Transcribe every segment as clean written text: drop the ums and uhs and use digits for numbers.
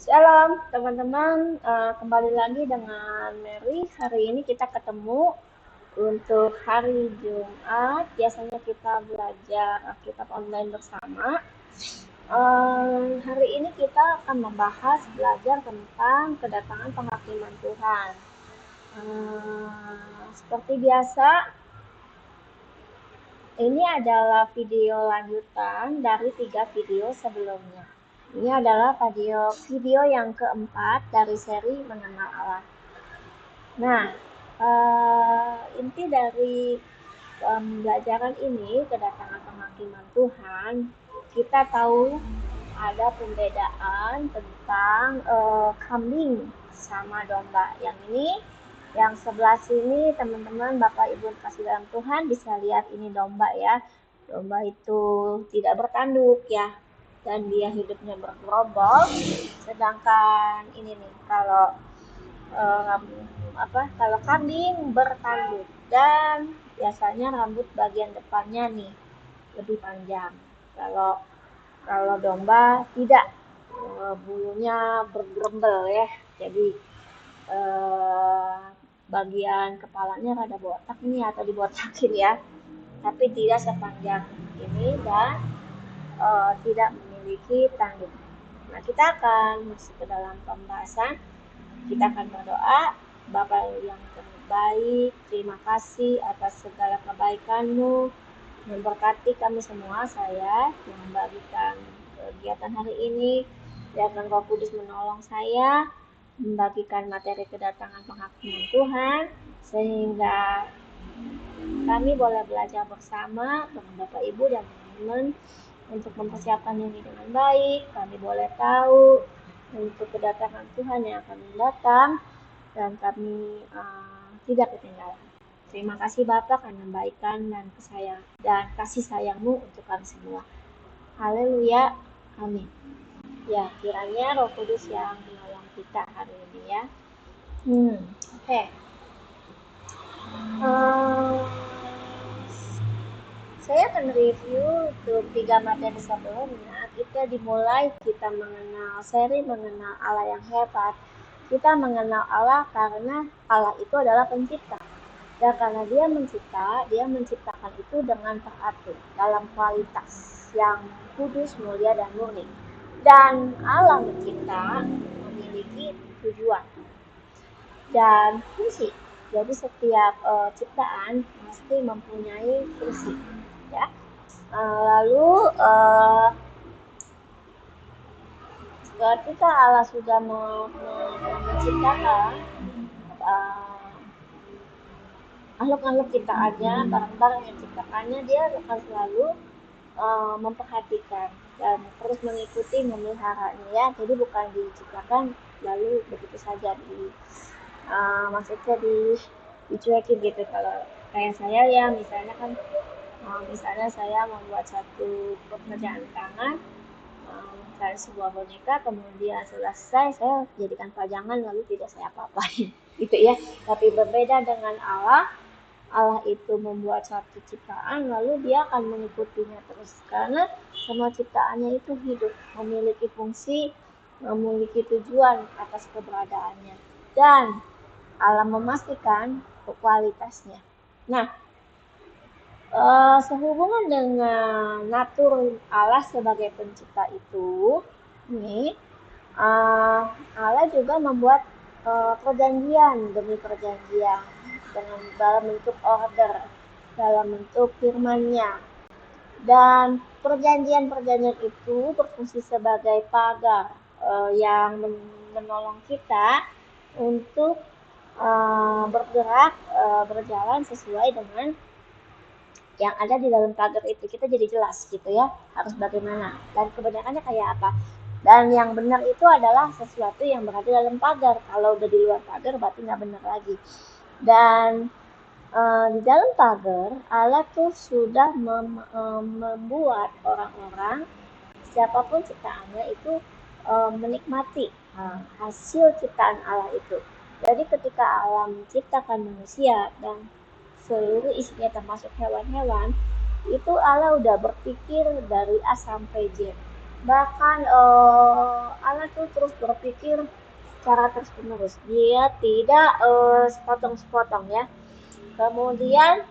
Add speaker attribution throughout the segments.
Speaker 1: Shalom teman-teman. Kembali lagi dengan Mary. Hari ini kita ketemu untuk hari Jumat. Biasanya kita belajar kitab online bersama. Hari ini kita akan belajar tentang kedatangan penghakiman Tuhan. Seperti biasa, ini adalah video lanjutan dari 3 video sebelumnya. Ini adalah video yang keempat dari seri Mengenal Allah. Nah, inti dari pembelajaran ini, kedatangan penghakiman Tuhan, kita tahu ada pembedaan tentang kambing sama domba. Yang ini, yang sebelah sini teman-teman, Bapak Ibu kasih dalam Tuhan bisa lihat ini domba ya. Domba itu tidak bertanduk ya, dan dia hidupnya bergerombol. Sedangkan ini nih, kalau kambing bertanduk dan biasanya rambut bagian depannya nih lebih panjang. Kalau domba tidak, bulunya bergerembel ya. Jadi bagian kepalanya rada botak nih atau dibotakin ya, tapi tidak sepanjang ini dan tidak memiliki tanduk. Nah, kita akan masuk ke dalam pembahasan. Kita akan berdoa. Bapa yang terbaik, terima kasih atas segala kebaikan-Mu. Memberkati kami semua, saya yang membagikan kegiatan hari ini. Biarkan Roh Kudus menolong saya membagikan materi kedatangan penghakiman Tuhan, sehingga kami boleh belajar bersama dengan Bapak Ibu dan teman-teman untuk mempersiapkan diri dengan baik. Kami boleh tahu untuk kedatangan Tuhan yang akan datang dan kami tidak ketinggalan. Terima kasih Bapak karena kebaikan dan kasih sayang-Mu untuk kami semua. Haleluya, amin. Ya, kiranya Roh Kudus yang menolong kita hari ini ya. Oke. Saya akan review untuk 3 materi sebelumnya. Kita mengenal seri Mengenal Allah yang Hebat. Kita mengenal Allah karena Allah itu adalah pencipta. Dan karena dia menciptakan itu dengan teratur dalam kualitas yang kudus, mulia, dan murni. Dan Allah mencipta memiliki tujuan dan fungsi. Jadi setiap ciptaan pasti mempunyai fungsi ya. Lalu ketika Allah sudah menciptakan makhluk-makhluk ciptaannya, barang-barang yang ciptakannya, dia akan selalu memperhatikan dan terus mengikuti, memeliharanya ya. Jadi bukan diciptakan lalu begitu saja maksudnya dicuekin gitu. Kalau kayak saya ya, misalnya saya membuat satu pekerjaan tangan, misalnya sebuah boneka, kemudian selesai saya jadikan pajangan lalu tidak saya apa-apain gitu ya. Tapi berbeda dengan Allah itu membuat satu ciptaan lalu dia akan mengikutinya terus, karena semua ciptaannya itu hidup, memiliki fungsi, memiliki tujuan atas keberadaannya, dan Allah memastikan kualitasnya. Nah, sehubungan dengan natur Allah sebagai pencipta itu, Allah juga membuat perjanjian demi perjanjian dalam bentuk order, dalam bentuk firman-Nya. Dan perjanjian-perjanjian itu berfungsi sebagai pagar yang menolong kita untuk bergerak, berjalan sesuai dengan yang ada di dalam pagar itu. Kita jadi jelas gitu ya, harus bagaimana dan kebenarannya kayak apa. Dan yang benar itu adalah sesuatu yang berada dalam pagar. Kalau udah di luar pagar berarti nggak benar lagi. Dan di dalam pagar Allah tuh sudah membuat orang-orang, siapapun ciptaannya itu menikmati hasil ciptaan Allah itu. Jadi ketika Allah menciptakan manusia dan seluruh isinya termasuk hewan-hewan, itu Allah udah berpikir dari A sampai Z. Bahkan Allah tuh terus berpikir secara terus-menerus. Dia tidak sepotong-sepotong ya. Kemudian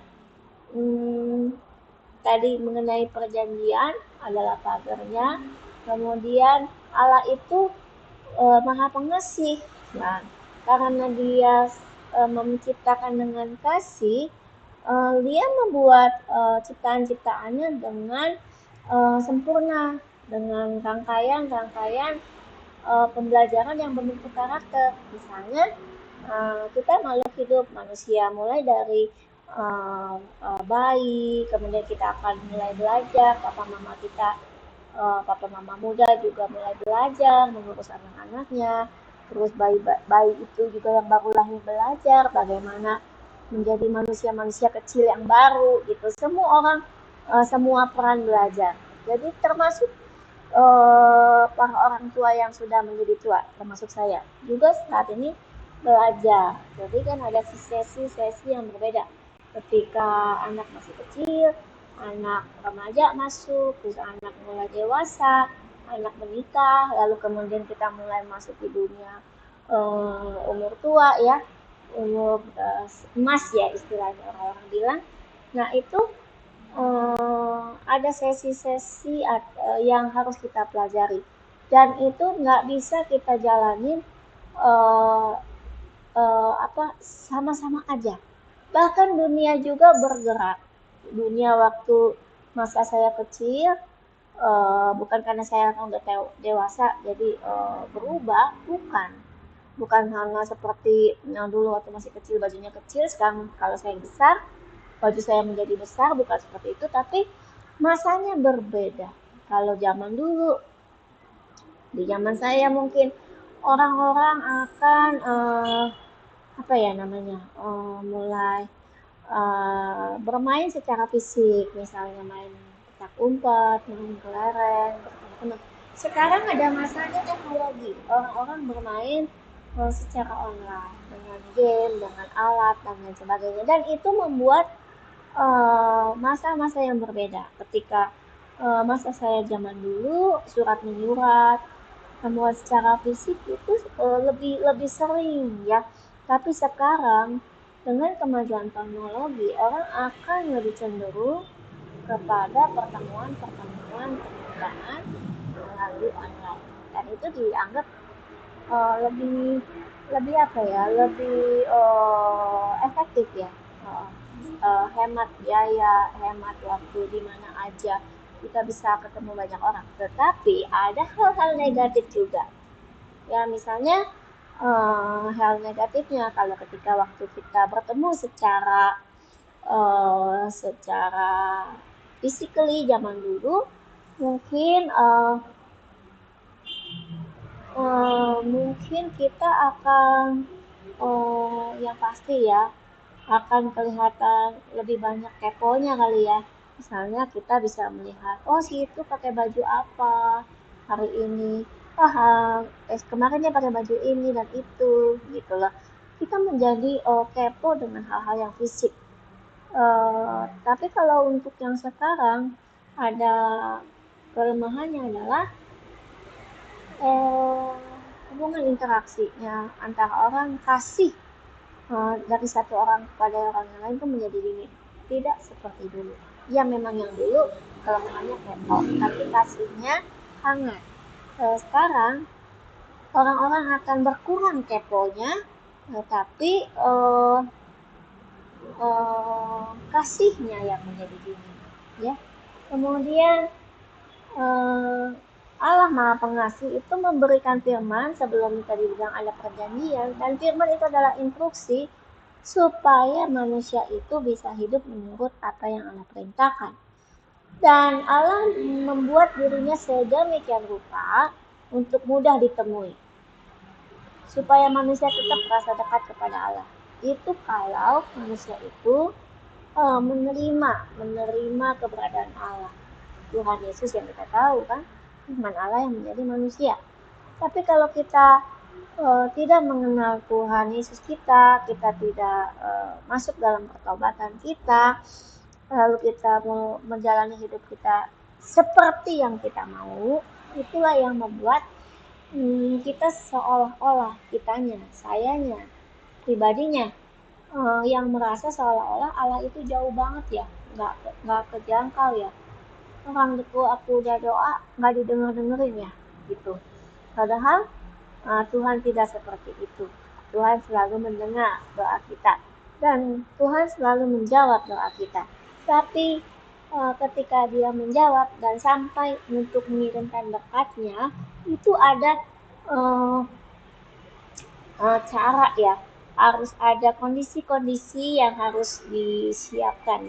Speaker 1: tadi mengenai perjanjian adalah pagarnya. Kemudian Allah itu Maha Pengasih. Nah, karena dia menciptakan dengan kasih, dia membuat ciptaan-ciptaannya dengan sempurna, dengan rangkaian-rangkaian pembelajaran yang berbentuk karakter. Misalnya kita makhluk hidup manusia, mulai dari bayi, kemudian kita akan mulai belajar, papa mama muda juga mulai belajar mengurus anak-anaknya. Terus bayi itu juga yang baru lahir belajar bagaimana menjadi manusia-manusia kecil yang baru gitu. Semua orang, semua peran belajar. Jadi termasuk para orang tua yang sudah menjadi tua, termasuk saya juga saat ini belajar. Jadi kan ada sesi-sesi yang berbeda. Ketika anak masih kecil, anak remaja masuk, terus anak mulai dewasa, anak menikah, lalu kemudian kita mulai masuk di dunia umur tua ya, umur emas ya istilahnya orang-orang bilang. Nah itu ada sesi-sesi yang harus kita pelajari, dan itu nggak bisa kita jalanin sama-sama aja. Bahkan dunia juga bergerak. Dunia waktu masa saya kecil, bukan karena saya udah dewasa jadi berubah, bukan hanya seperti yang dulu waktu masih kecil bajunya kecil, sekarang kalau saya besar baju saya menjadi besar, bukan seperti itu, tapi masanya berbeda. Kalau zaman dulu, di zaman saya mungkin orang-orang akan mulai bermain secara fisik, misalnya main petak umpet, main kelereng bersama teman. Sekarang ada masanya teknologi, orang-orang bermain secara online dengan game, dengan alat dan lain sebagainya, dan itu membuat masa-masa yang berbeda. Ketika masa saya zaman dulu surat menyurat, temuan secara fisik itu lebih sering ya. Tapi sekarang dengan kemajuan teknologi, orang akan lebih cenderung kepada pertemuan melalui online, dan itu dianggap lebih efektif ya, hemat biaya, hemat waktu, di mana aja kita bisa ketemu banyak orang. Tetapi ada hal-hal negatif juga ya, misalnya hal negatifnya kalau ketika waktu kita bertemu secara physically zaman dulu, mungkin kita akan yang pasti ya akan kelihatan lebih banyak keponya kali ya. Misalnya kita bisa melihat, oh si itu pakai baju apa hari ini, kemarin dia pakai baju ini dan itu gitu loh. Kita menjadi kepo dengan hal-hal yang fisik. Tapi kalau untuk yang sekarang ada kelemahannya adalah hubungan interaksinya antara orang kasih dari satu orang kepada orang yang lain itu menjadi dingin, tidak seperti dulu. Ya memang yang dulu kelemahannya kepo, tapi kasihnya hangat. Sekarang orang-orang akan berkurang keponya, tapi kasihnya yang menjadi dingin ya. Kemudian Allah Maha Pengasih itu memberikan firman, sebelum tadi bilang ada perjanjian, dan firman itu adalah instruksi supaya manusia itu bisa hidup menurut apa yang Allah perintahkan. Dan Allah membuat dirinya sedemikian rupa untuk mudah ditemui, supaya manusia tetap merasa dekat kepada Allah. Itu kalau manusia itu menerima keberadaan Allah, Tuhan Yesus yang kita tahu kan, firman Allah yang menjadi manusia. Tapi kalau kita tidak mengenal Tuhan Yesus kita tidak masuk dalam pertobatan kita, lalu kita mau menjalani hidup kita seperti yang kita mau, itulah yang membuat kita seolah-olah sayanya, pribadinya yang merasa seolah-olah Allah itu jauh banget ya, nggak kejangkau ya. Orang aku udah doa nggak didengar-dengerin ya, gitu. Padahal Tuhan tidak seperti itu. Tuhan selalu mendengar doa kita dan Tuhan selalu menjawab doa kita. Tapi ketika Dia menjawab dan sampai untuk mengirimkan berkatnya, itu ada uh, cara ya, harus ada kondisi-kondisi yang harus disediakan.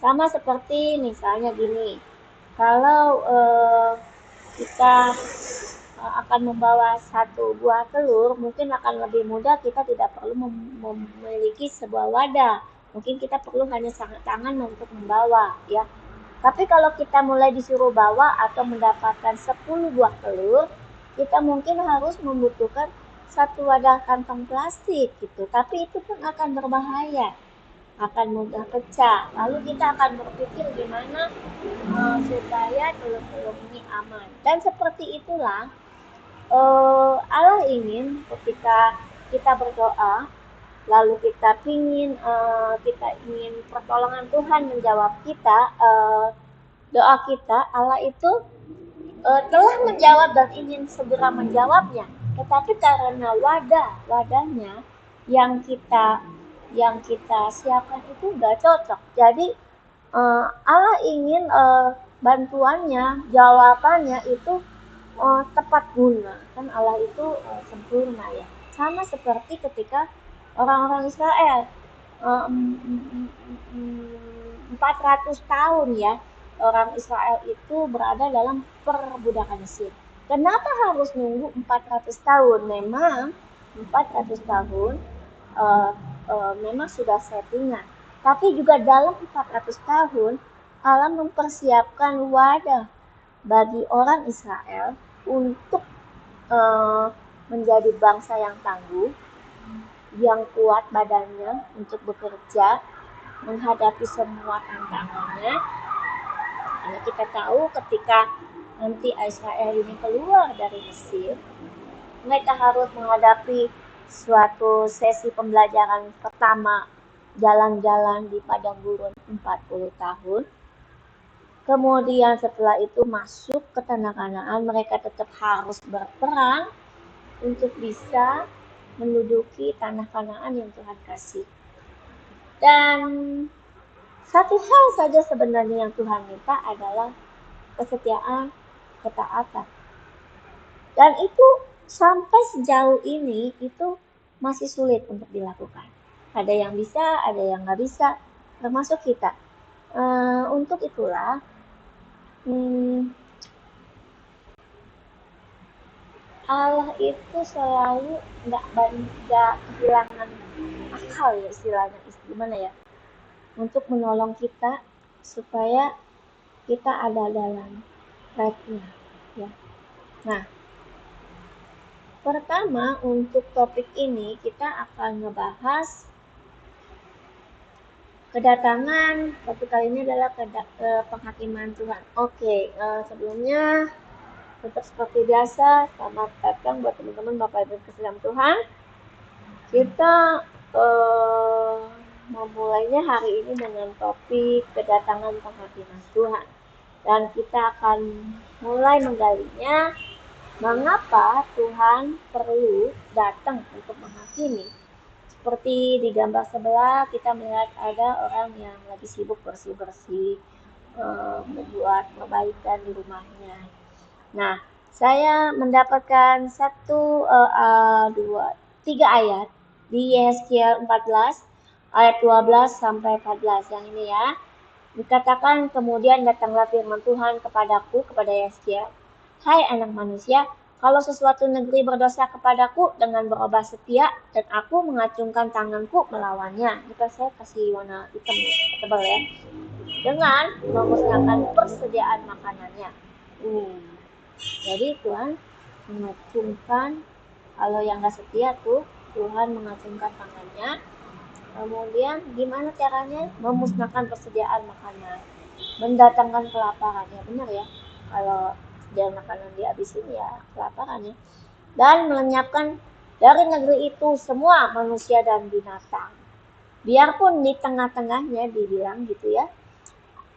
Speaker 1: Sama seperti misalnya gini, kalau kita akan membawa satu buah telur, mungkin akan lebih mudah, kita tidak perlu memiliki sebuah wadah. Mungkin kita perlu hanya tangan untuk membawa ya. Tapi kalau kita mulai disuruh bawa atau mendapatkan 10 buah telur, kita mungkin harus membutuhkan satu wadah kantong plastik gitu. Tapi itu pun akan berbahaya, akan mudah pecah. Lalu kita akan berpikir gimana supaya telur-telur ini aman. Dan seperti itulah Allah ingin ketika kita berdoa, lalu kita ingin pertolongan Tuhan menjawab kita, doa kita, Allah itu telah menjawab dan ingin segera menjawabnya. Tetapi karena wadahnya yang kita siapkan itu nggak cocok. Jadi Allah ingin bantuannya, jawabannya itu tepat guna. Kan Allah itu sempurna ya. Sama seperti ketika orang-orang Israel 400 tahun ya, orang Israel itu berada dalam perbudakan Mesir. Kenapa harus nunggu 400 tahun? Memang 400 tahun memang sudah settingan. Tapi juga dalam 400 tahun Allah mempersiapkan wadah bagi orang Israel untuk menjadi bangsa yang tangguh, yang kuat badannya untuk bekerja, menghadapi semua tantangannya. Karena kita tahu ketika nanti Israel ini keluar dari Mesir, mereka harus menghadapi suatu sesi pembelajaran pertama, jalan-jalan di padang gurun 40 tahun. Kemudian setelah itu masuk ke tanah Kanaan, mereka tetap harus berperang untuk bisa menduduki tanah Kanaan yang Tuhan kasih. Dan satu hal saja sebenarnya yang Tuhan minta adalah kesetiaan, ketaatan. Dan itu sampai sejauh ini itu masih sulit untuk dilakukan. Ada yang bisa, ada yang nggak bisa, termasuk kita. Untuk itulah Allah itu selalu nggak kehilangan akal ya istilahnya, gimana ya, untuk menolong kita supaya kita ada dalam tracknya ya. Nah, pertama untuk topik ini kita akan ngebahas kedatangan, topik kali ini adalah penghakiman Tuhan. Oke, sebelumnya tetap seperti biasa, selamat datang buat teman-teman Bapak Ibu kasih dalam Tuhan. Kita memulainya hari ini dengan topik kedatangan penghakiman Tuhan. Dan kita akan mulai menggalinya, mengapa Tuhan perlu datang untuk menghakimi. Seperti di gambar sebelah kita melihat ada orang yang lagi sibuk bersih-bersih, membuat perbaikan di rumahnya. Nah, saya mendapatkan 3 ayat di Yehezkiel 14 ayat 12 sampai 14 yang ini ya. Dikatakan kemudian datanglah firman Tuhan kepadaku, kepada Yehezkiel, hai anak manusia, kalau sesuatu negeri berdosa kepadaku dengan berubah setia dan aku mengacungkan tanganku melawannya. Jika saya kasih warna hitam tebal ya. Dengan memusnahkan persediaan makanannya. Jadi Tuhan mengacungkan, kalau yang gak setia tuh Tuhan mengacungkan tangannya. Kemudian gimana caranya? Memusnahkan persediaan makanan, mendatangkan kelaparan. Ya benar ya, kalau dan makanan dihabisin ya kelaparan ya. Dan melenyapkan dari negeri itu semua manusia dan binatang. Biarpun di tengah-tengahnya dibilang gitu ya,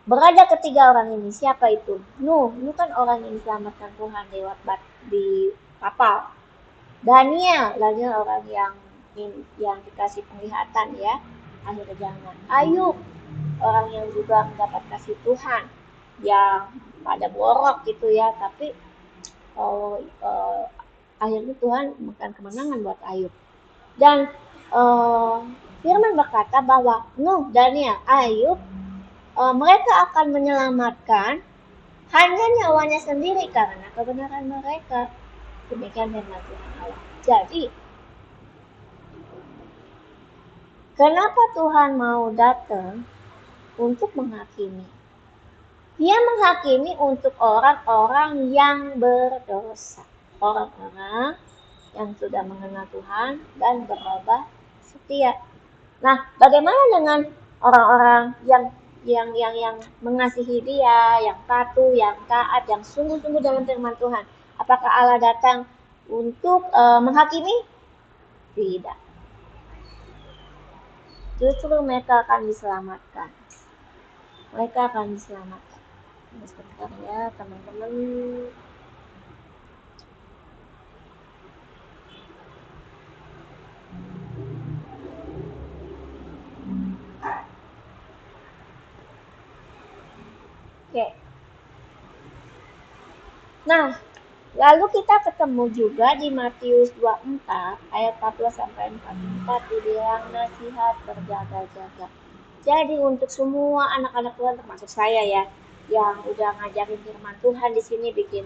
Speaker 1: berada ketiga orang ini. Siapa itu? Nuh kan orang yang diselamatkan Tuhan lewat di kapal. Daniel orang yang dikasih penglihatan ya, akhir zaman. Ayub, orang yang juga mendapat kasih Tuhan, yang pada borok gitu ya, tapi akhirnya Tuhan memberikan kemenangan buat Ayub. Dan Firman berkata bahwa Nuh, Daniel, Ayub, mereka akan menyelamatkan hanya nyawanya sendiri karena kebenaran mereka. Demikian firman Tuhan Allah. Jadi, kenapa Tuhan mau datang untuk menghakimi? Dia menghakimi untuk orang-orang yang berdosa. Orang-orang yang sudah mengenal Tuhan dan berubah setia. Nah, bagaimana dengan orang-orang yang mengasihi Dia, yang patuh, yang taat, yang sungguh-sungguh dalam firman Tuhan? Apakah Allah datang untuk menghakimi? Tidak. Justru mereka akan diselamatkan. Mereka akan diselamatkan. Sebentar ya, teman-teman. Oke. Nah, lalu kita ketemu juga di Matius 24 ayat 14 sampai 44 dibilang nasihat berjaga-jaga. Jadi untuk semua anak-anak Tuhan termasuk saya ya, yang udah ngajarin firman Tuhan di sini, bikin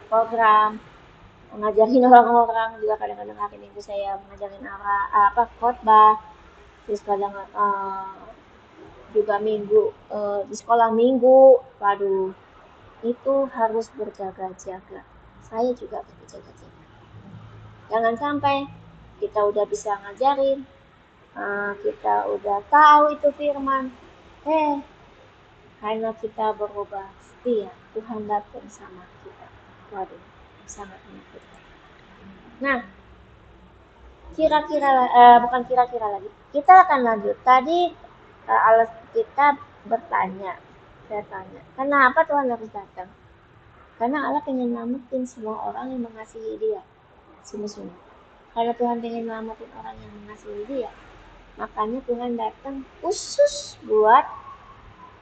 Speaker 1: program ngajarin orang-orang, juga kadang-kadang hari Minggu saya ngajarin khotbah, terus kadang juga minggu di sekolah minggu. Waduh, itu harus berjaga-jaga. Saya juga harus berjaga-jaga. Jangan sampai kita udah bisa ngajarin, kita udah tahu itu firman, karena kita berubah setia, Tuhan datang sama kita. Waduh, sangat menyakitkan. Nah, bukan kira-kira lagi. Kita akan lanjut. Tadi kita bertanya, saya tanya, kenapa Tuhan harus datang? Karena Allah pengen nyelamatin semua orang yang mengasihi Dia, sungguh-sungguh. Karena Tuhan pengen nyelamatin orang yang mengasihi Dia, makanya Tuhan datang khusus buat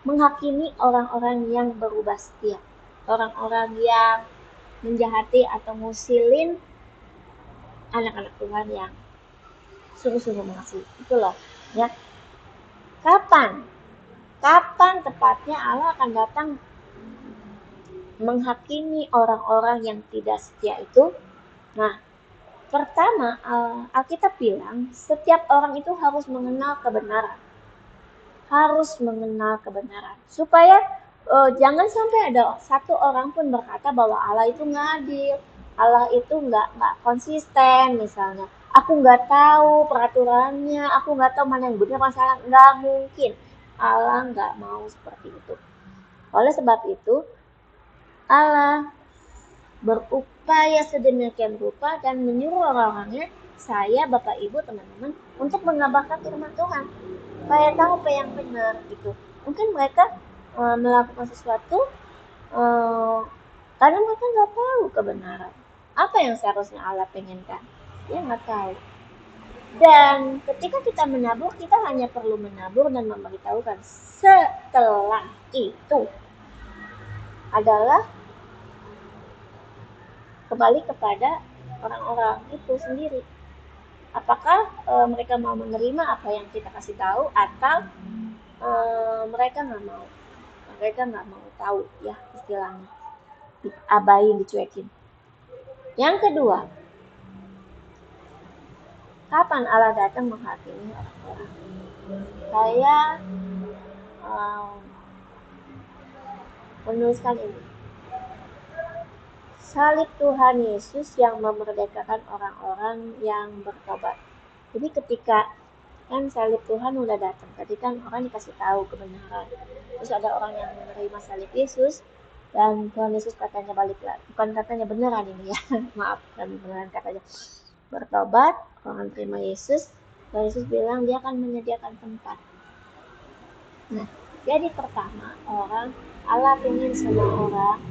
Speaker 1: menghakimi orang-orang yang berubah setia, orang-orang yang menjahati atau ngusilin anak-anak Tuhan yang sungguh-sungguh mengasihi. Itulah ya. Kapan tepatnya Allah akan datang menghakimi orang-orang yang tidak setia itu? Nah, pertama Alkitab bilang setiap orang itu harus mengenal kebenaran. Harus mengenal kebenaran. Supaya jangan sampai ada satu orang pun berkata bahwa Allah itu nggak adil, Allah itu nggak konsisten misalnya. Aku nggak tahu peraturannya, aku nggak tahu mana yang benar masalah. Nggak mungkin. Allah nggak mau seperti itu. Oleh sebab itu, Allah berupaya sedemikian rupa dan menyuruh orang-orangnya, saya, Bapak, Ibu, teman-teman, untuk mengabarkan firman Tuhan. Supaya tahu apa yang benar gitu. Mungkin mereka melakukan sesuatu karena mereka nggak tahu kebenaran. Apa yang seharusnya Allah pengenkan? Dia nggak tahu. Dan ketika kita menabur, kita hanya perlu menabur dan memberitahukan. Setelah itu adalah kembali kepada orang-orang itu sendiri. Apakah mereka mau menerima apa yang kita kasih tahu, atau mereka nggak mau? Mereka nggak mau tahu ya, istilahnya diabain, dicuekin. Yang kedua, kapan Allah datang menghakimi orang-orang? Saya menuliskan ini. Salib Tuhan Yesus yang memerdekakan orang-orang yang bertobat. Jadi ketika kan salib Tuhan udah datang, tadi kan orang dikasih tahu kebenaran, terus ada orang yang menerima salib Yesus, Dan Tuhan Yesus katanya balik lagi, bukan katanya, beneran ini ya, maaf, dan beneran katanya bertobat, orang terima Yesus, Tuhan Yesus bilang dia akan menyediakan tempat. Nah, jadi pertama Allah ingin semua orang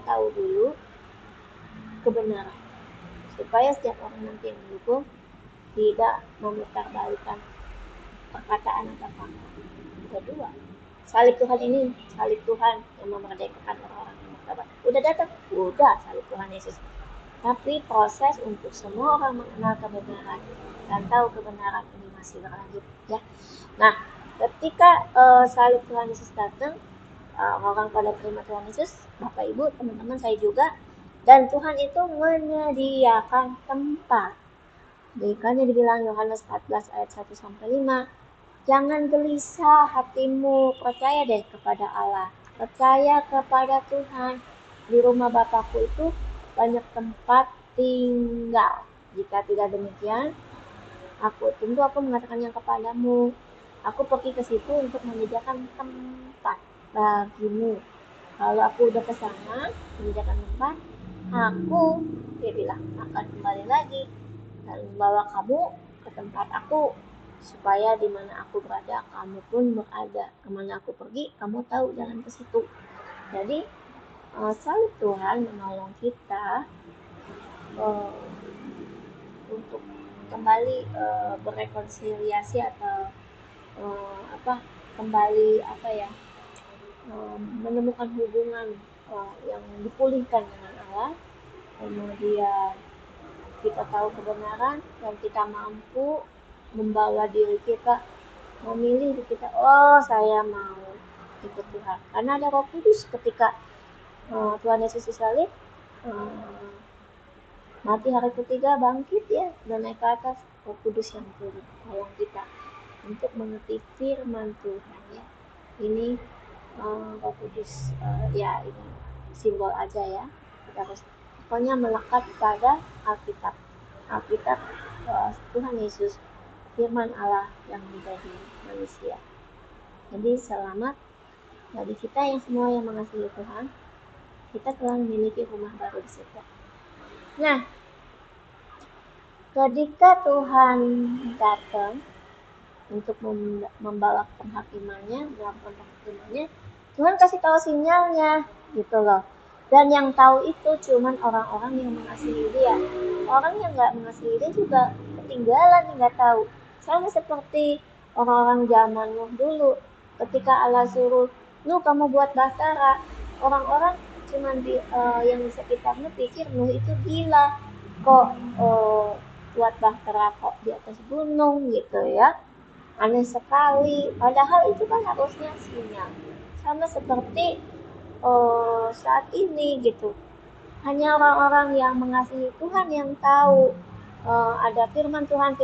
Speaker 1: tahu dulu kebenaran, supaya setiap orang nanti yang mendukung tidak memutarbalikkan perkataan atau fakta. Kedua, salib Tuhan yang memerdekakan orang-orang yang bertobat. Udah datang, udah salib Tuhan Yesus. Tapi proses untuk semua orang mengenal kebenaran dan tahu kebenaran ini masih berlanjut, ya. Nah, ketika salib Tuhan Yesus datang, orang pada terima Tuhan Yesus, Bapak Ibu, teman-teman saya juga, dan Tuhan itu menyediakan tempat. Makanya dibilang Yohanes 14 ayat 1-5, jangan gelisah hatimu, percaya deh kepada Allah, percaya kepada Tuhan. Di rumah Bapakku itu banyak tempat tinggal. Jika tidak demikian, aku mengatakannya kepadamu. Aku pergi ke situ untuk menyediakan tempat bagimu. Kalau aku udah ke sana menyediakan tempat, dia bilang, akan kembali lagi dan membawa kamu ke tempat aku, supaya di mana aku berada, kamu pun berada. Kemana aku pergi, kamu tahu jalan ke situ. Jadi, salib Tuhan menolong kita untuk kembali berrekonsiliasi atau menemukan hubungan yang dipulihkan dengan Allah. Kemudian kita tahu kebenaran dan kita mampu membawa diri kita, memilih diri kita, saya mau ikut Tuhan. Karena ada Roh Kudus ketika Tuhan Yesus disalib, mati hari ketiga, bangkit ya, dan naik ke atas. Roh Kudus yang turun tolong kita untuk mengerti firman Tuhan, ya. Ini Roh Kudus, ya ini simbol aja ya. Kita harus pokoknya melekat pada Alkitab Tuhan Yesus, firman Allah yang menjadi manusia. Jadi selamat bagi kita yang semua yang mengasihi Tuhan, kita telah memiliki rumah baru di surga. Nah, ketika Tuhan datang untuk membawa penghakimannya, Tuhan kasih tahu sinyalnya, gitu loh. Dan yang tahu itu cuman orang-orang yang mengasihi Dia. Orang yang nggak mengasihi Dia juga ketinggalan, nggak tahu. Sama seperti orang-orang zaman Nuh dulu, ketika Allah suruh, Nuh kamu buat bahtera, orang-orang cuman yang di sekitarnya pikir Nuh itu gila, kok buat bahtera kok di atas gunung gitu ya, aneh sekali. Padahal itu kan harusnya sinyal. Sama seperti saat ini gitu, hanya orang-orang yang mengasihi Tuhan yang tahu ada firman Tuhan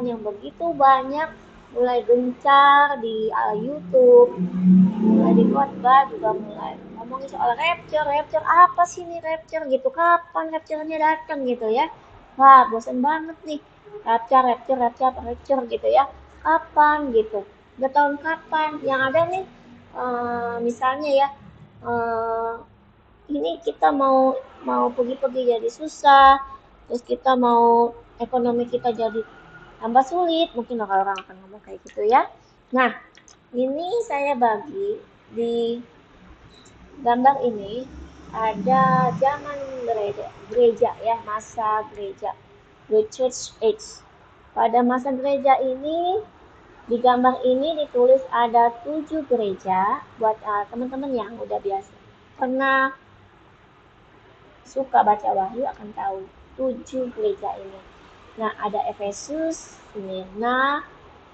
Speaker 1: yang begitu banyak, mulai gencar di YouTube, mulai di khotbah juga mulai ngomongin soal rapture apa sih nih rapture gitu, kapan rapture-nya datang gitu ya. Wah, bosan banget nih, rapture gitu ya, kapan gitu, udah tahun kapan. Yang ada nih misalnya ya, ini kita mau pergi-pergi jadi susah, terus kita mau ekonomi kita jadi tambah sulit, mungkin orang-orang akan ngomong kayak gitu ya. Nah, ini saya bagi di gambar ini ada zaman gereja ya, masa gereja, the church age. Pada masa gereja ini, di gambar ini ditulis ada 7 gereja. Buat teman-teman yang udah biasa pernah suka baca Wahyu akan tahu 7 gereja ini. Nah, ada Efesus, Smyrna,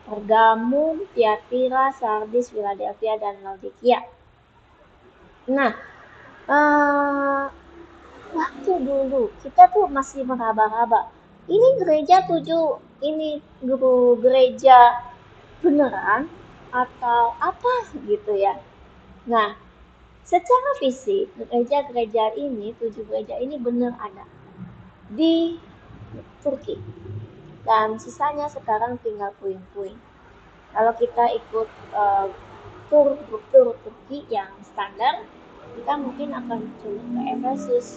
Speaker 1: Pergamum, Tiatira, Sardis, Philadelphia, dan Laodikia. Nah, waktu dulu kita tuh masih meraba-raba, ini gereja 7, ini gereja beneran atau apa gitu ya. Nah, secara fisik gereja-gereja ini, 7 gereja ini benar ada di Turki, dan sisanya sekarang tinggal puing-puing. Kalau kita ikut tur Turki yang standar, kita mungkin akan coba ke Efesus.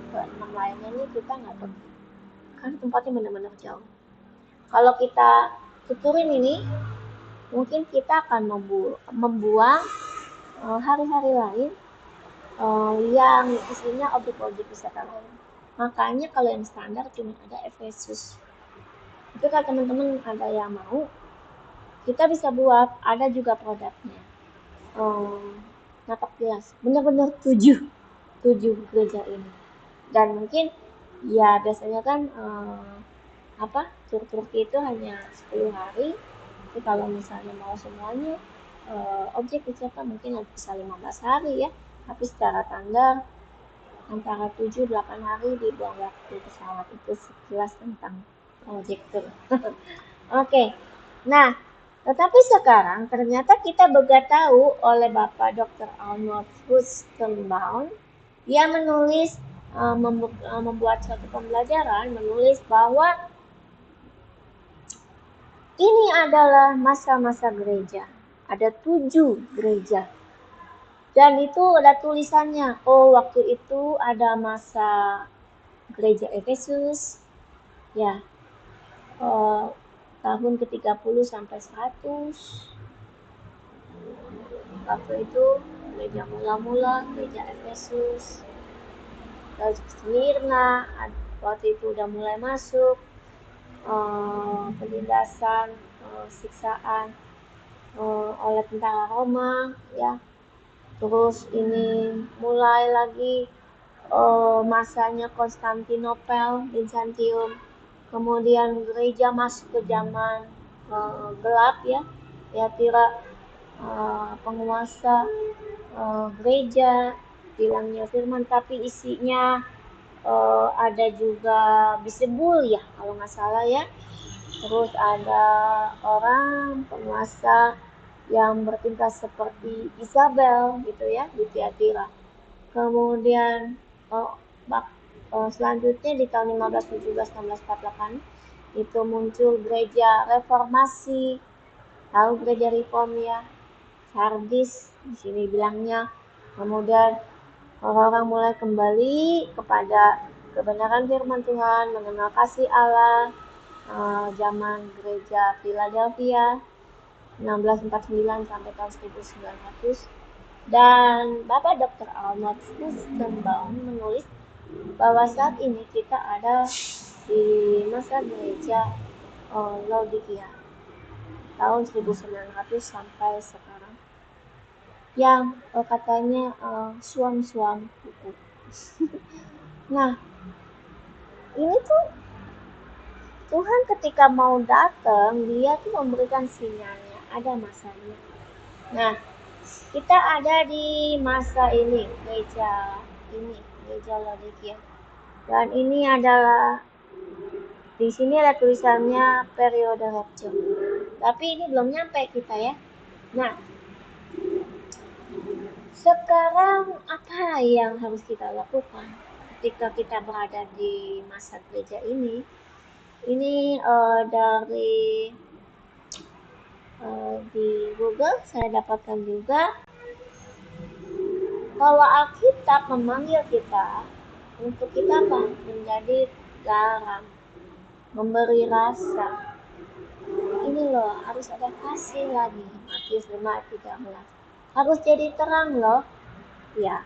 Speaker 1: Ke 6 lainnya ini kita nggak pergi, kan tempatnya benar-benar jauh. Kalau kita tuturin ini, mungkin kita akan membuang hari-hari lain yang isinya objek-objek wisata lain. Makanya kalau yang standar cuma ada Efesus. Itu kalau teman-teman ada yang mau, kita bisa buat, ada juga produknya. Napak tilas, benar-benar tujuh gereja ini. Dan mungkin ya biasanya kan tur Turki itu hanya 10 hari. Tapi kalau misalnya mau semuanya objek wisata mungkin bisa 15 hari ya. Tapi secara standar antara 7-8 hari dibuang waktu pesawat. Itu sekilas tentang objek tur. Oke. Nah, tetapi sekarang ternyata kita tahu oleh Bapak Dr. Arnold Hustenbaum, dia menulis membuat suatu pembelajaran, menulis bahwa ini adalah masa-masa gereja. Ada 7 gereja. Dan itu ada tulisannya, waktu itu ada masa gereja Efesus, ya, tahun ke-30 sampai 100. Waktu itu gereja mula-mula, gereja Efesus, Smyrna, waktu itu udah mulai masuk penindasan, siksaan oleh tentara Roma, ya. Terus ini mulai lagi masanya Konstantinopel, Bizantium. Kemudian gereja masuk ke zaman gelap, ya. Tira penguasa gereja, bilangnya firman tapi isinya ada juga Bisebul ya kalau nggak salah ya. Terus ada orang penguasa yang bertingkah seperti Isabel gitu ya di Tiatira. Kemudian selanjutnya di tahun 1517-1648 itu muncul gereja reformasi. Tahu gereja reform ya, Sardis di sini bilangnya. Kemudian orang-orang mulai kembali kepada kebenaran firman Tuhan, mengenal kasih Allah. Zaman gereja Philadelphia 1649 sampai tahun 1900. Dan Bapak Dr. Arnold Hustenbaum menulis bahwa saat ini kita ada di masa gereja Laodikia tahun 1900 sampai sekarang, yang katanya suam-suam buku. Nah, ini tuh Tuhan ketika mau datang, dia tuh memberikan sinyalnya, ada masanya. Nah, kita ada di masa ini, gereja Laodikia. Dan ini adalah, di sini ada tulisannya periode rapture. Tapi ini belum nyampe kita ya. Nah, sekarang apa yang harus kita lakukan ketika kita berada di masa gereja ini? Ini dari di Google saya dapatkan juga bahwa Alkitab memanggil kita untuk kita menjadi garam, memberi rasa. Ini loh, harus ada kasih lagi. Matius 5:13. Harus jadi terang loh. Ya,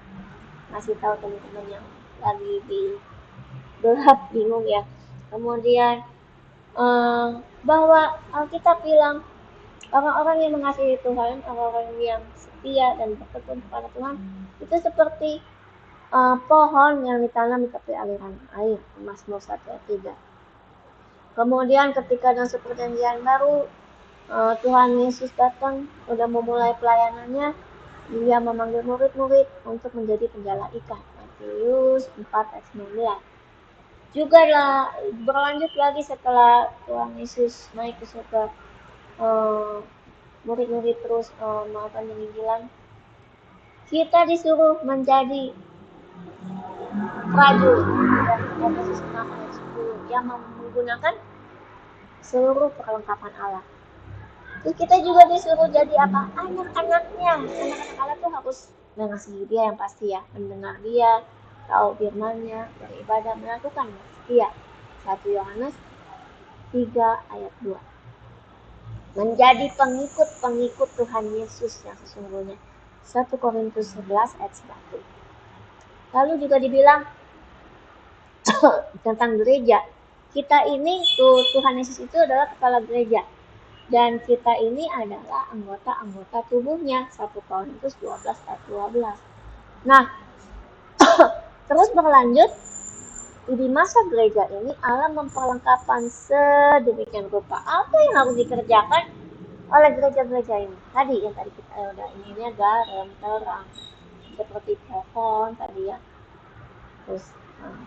Speaker 1: ngasih tahu teman-teman yang lagi di gelap bingung ya. Kemudian bahwa Alkitab bilang orang-orang yang mengasihi Tuhan, orang-orang yang setia dan bertekun kepada Tuhan, itu seperti pohon yang ditanam di tepi aliran air. Mazmur 1:3. Kemudian ketika dalam perjanjian baru Tuhan Yesus datang, udah memulai pelayanannya, dia memanggil murid-murid untuk menjadi penjala ikan. Matius 4:19. Juga lah berlanjut lagi setelah Tuhan Yesus naik ke surga, murid-murid terus melakukan penginjilan. Kita disuruh menjadi prajurit dan Efesus 6:10 yang menggunakan seluruh perlengkapan Allah. Terus kita juga disuruh jadi apa? Anak-anaknya. Anak-anak Allah tuh harus mengasihi dia yang pasti ya, mendengar dia, tahu firman-Nya, beribadah, melakukan setia. 1 Yohanes 3 ayat 2. Menjadi pengikut-pengikut Tuhan Yesus yang sesungguhnya. 1 Korintus 11 ayat 1. Lalu juga dibilang tentang gereja. Kita ini Tuhan Yesus itu adalah kepala gereja. Dan kita ini adalah anggota-anggota tubuhnya. 1 Korintus 12 ayat 12. Nah, terus berlanjut, di masa gereja ini Allah memperlengkapkan sedemikian rupa apa yang harus dikerjakan oleh gereja-gereja ini. Tadi yang tadi kita udah ini garam, terang, seperti pohon tadi ya. Terus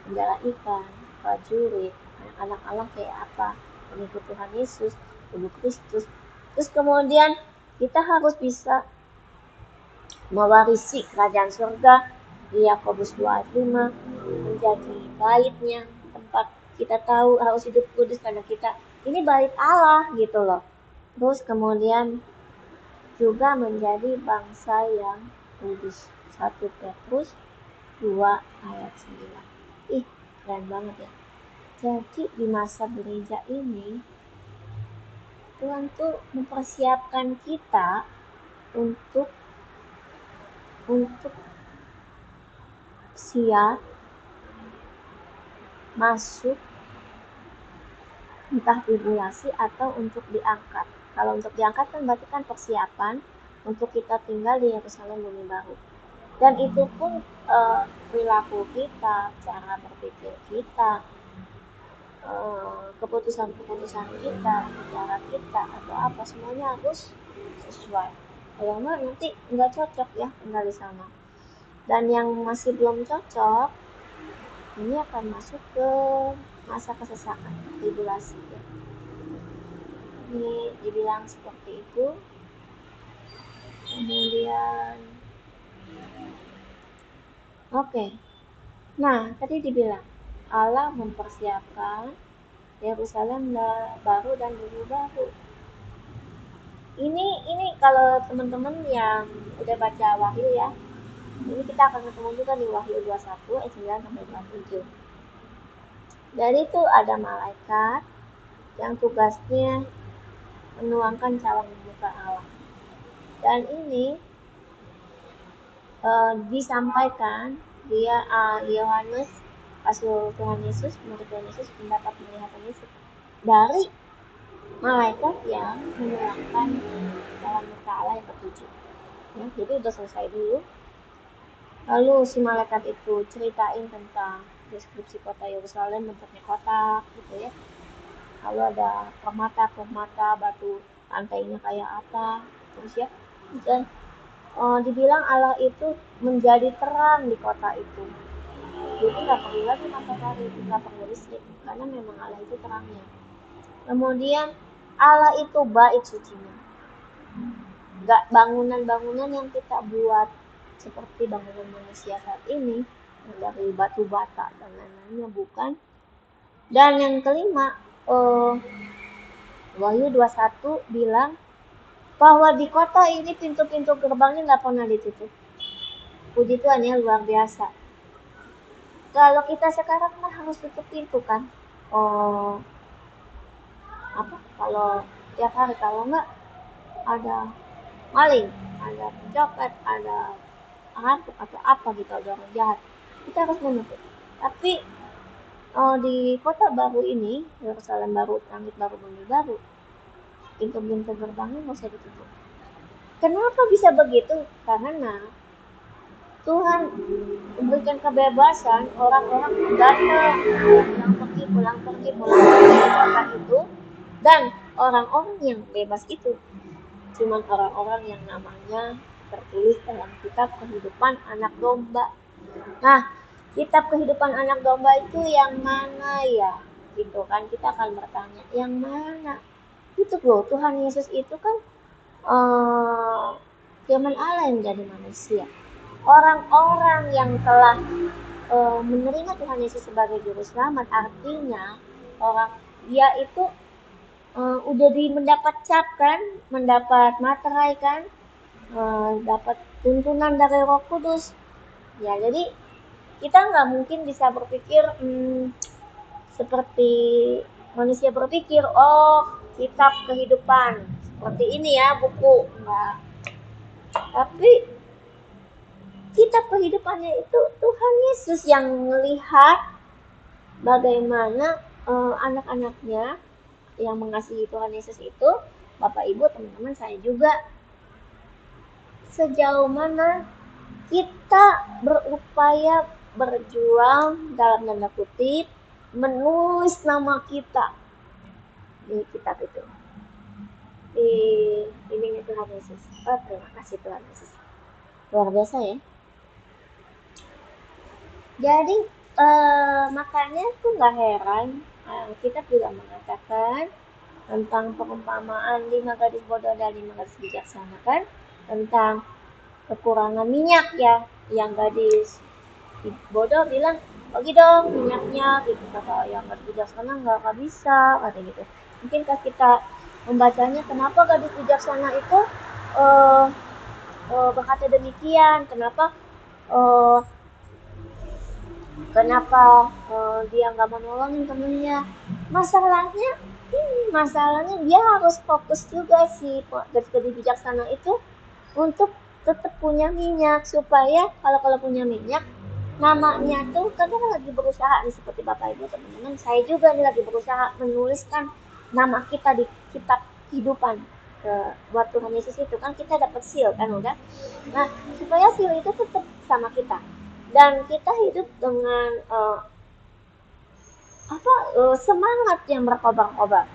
Speaker 1: penjala ikan, prajurit, anak-anak Allah kayak apa, pengikut Tuhan Yesus, tubuh Kristus. Terus kemudian kita harus bisa mewarisi kerajaan surga di Yakobus 2 ayat 5, menjadi baitnya, tempat kita tahu harus hidup kudus karena kita ini bait Allah gitu loh. Terus kemudian juga menjadi bangsa yang kudus. 1 Petrus 2 ayat 9. Keren banget ya. Jadi di masa gereja ini Tuhan tuh mempersiapkan kita untuk siap masuk entah tribulasi atau untuk diangkat. Kalau untuk diangkat kan berarti kan persiapan untuk kita tinggal di Yerusalem bumi baru. Dan itu pun perilaku kita, cara berpikir kita, keputusan-keputusan kita, cara kita atau apa semuanya harus sesuai. Kalau enggak nanti nggak cocok ya tinggal di sana. Dan yang masih belum cocok ini akan masuk ke masa kesesakan, tribulasi ya. Ini dibilang seperti itu. Kemudian nah tadi dibilang Allah mempersiapkan Yerusalem baru dan bumi baru. Ini kalau teman-teman yang udah baca Wahyu ya, ini kita akan ketemu juga di Wahyu 21 ayat 9 sampai 27. Dari itu ada malaikat yang tugasnya menuangkan cawang muka Allah. Dan ini disampaikan dia Yohanes, rasul Tuhan Yesus, murid Tuhan Yesus mendapat penglihatan Yesus dari malaikat yang menuangkan cawang muka Allah yang ketujuh. Ya, jadi udah selesai dulu. Lalu si malaikat itu ceritain tentang deskripsi kota Yerusalem, bentuknya kotak gitu ya. Lalu ada permata, batu lantainya kayak apa, terus ya. Dan dibilang Allah itu menjadi terang di kota itu. Jadi nggak perlu lagi matahari, nggak perlu listrik, karena memang Allah itu terangnya. Kemudian Allah itu bait sucinya. Nggak bangunan-bangunan yang kita buat seperti bangunan manusia saat ini dari batu bata dan lain-lainnya, bukan. Dan yang kelima, Wahyu 21 bilang bahwa di kota ini pintu-pintu gerbangnya nggak pernah ditutup. Puji Tuhan ya, luar biasa. Kalau kita sekarang kan harus tutup pintu kan, kalau tiap hari, kalau nggak ada maling, ada pencopet, ada rampok atau apa gitu, ada orang jahat, kita harus menutup. Tapi di kota baru ini, Yerusalem baru, langit baru, bumi baru, pintu-pintu gerbangnya nggak usah ditutup. Kenapa bisa begitu? Karena Tuhan memberikan kebebasan orang-orang datang, pulang pergi di kota itu, dan orang-orang yang bebas itu cuma orang-orang yang namanya tertulis dalam kitab kehidupan anak domba. Nah, kitab kehidupan anak domba itu yang mana ya? Gitu kan, kita akan bertanya, yang mana? Itu loh, Tuhan Yesus itu kan firman Allah yang menjadi manusia. Orang-orang yang telah menerima Tuhan Yesus sebagai juru selamat, artinya dia itu udah mendapat cap kan, mendapat materai kan, dapat tuntunan dari Roh Kudus. Ya, jadi kita nggak mungkin bisa berpikir seperti manusia berpikir, oh kitab kehidupan seperti ini ya buku, enggak. Tapi kitab kehidupannya itu Tuhan Yesus yang melihat bagaimana anak-anaknya yang mengasihi Tuhan Yesus itu, Bapak Ibu, teman-teman, saya juga, sejauh mana kita berupaya berjuang dalam tanda kutip menulis nama kita di kitab itu, di ininya Tuhan Yesus. Terima kasih Tuhan Yesus, luar biasa ya. Jadi makanya tuh nggak heran kita juga mengatakan tentang perumpamaan 5 gadis bodoh dan 5 gadis bijaksana kan, tentang kekurangan minyak ya, yang gadis bodoh bilang bagi dong minyaknya gitu, kata yang gadis bijaksana nggak bisa, kata gitu. Mungkinkah kita membacanya kenapa gadis bijaksana itu berkata demikian, kenapa dia nggak mau nolongin temennya? Masalahnya dia harus fokus juga si gadis bijaksana itu untuk tetap punya minyak, supaya kalau punya minyak namanya tuh kan lagi berusaha nih, seperti Bapak Ibu teman-teman, saya juga nih lagi berusaha menuliskan nama kita di kitab kehidupan buat Tuhan Yesus itu kan, kita dapat seal kan udah. Nah, supaya seal itu tetap sama kita dan kita hidup dengan semangat yang berkobar-kobar.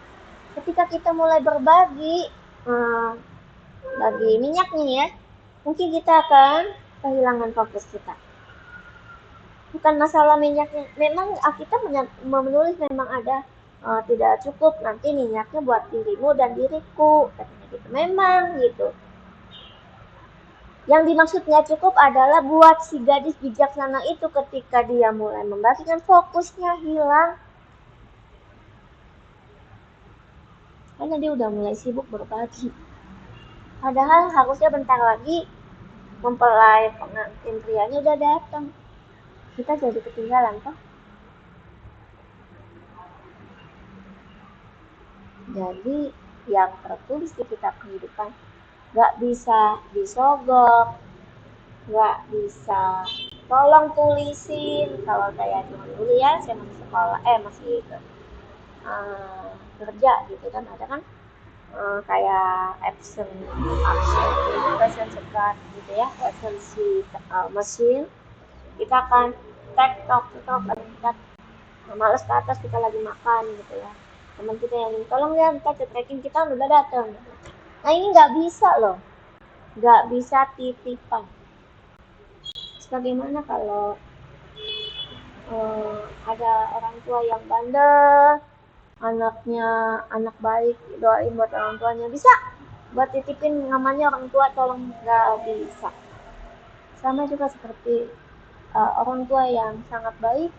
Speaker 1: Ketika kita mulai berbagi bagi minyaknya ya, mungkin kita akan kehilangan fokus kita. Bukan masalah minyaknya, memang kita menulis memang ada tidak cukup nanti minyaknya buat dirimu dan diriku, katanya gitu. Memang gitu. Yang dimaksud nggak cukup adalah buat si gadis bijaksana itu, ketika dia mulai membagikan, fokusnya hilang. Karena dia udah mulai sibuk berbagi. Padahal harusnya bentar lagi mempelai pengantin prianya udah datang. Kita jadi ketinggalan toh. Jadi yang tertulis di kitab kehidupan gak bisa disogok, gak bisa tolong tulisin. Kalau saya dulu ya, saya masih sekolah, masih kerja gitu kan, ada kan kayak absent card gitu ya, absensi mesin, kita akan tok males ke atas, kita lagi makan gitu ya, teman kita yang tolong ya kita tracking, kita udah datang gitu. Nah ini nggak bisa loh, nggak bisa titipan. Bagaimana kalau ada orang tua yang bandel, anaknya anak baik, doain buat orang tuanya, bisa buat titipin namanya orang tua, tolong, nggak bisa. Sama juga seperti orang tua yang sangat baik,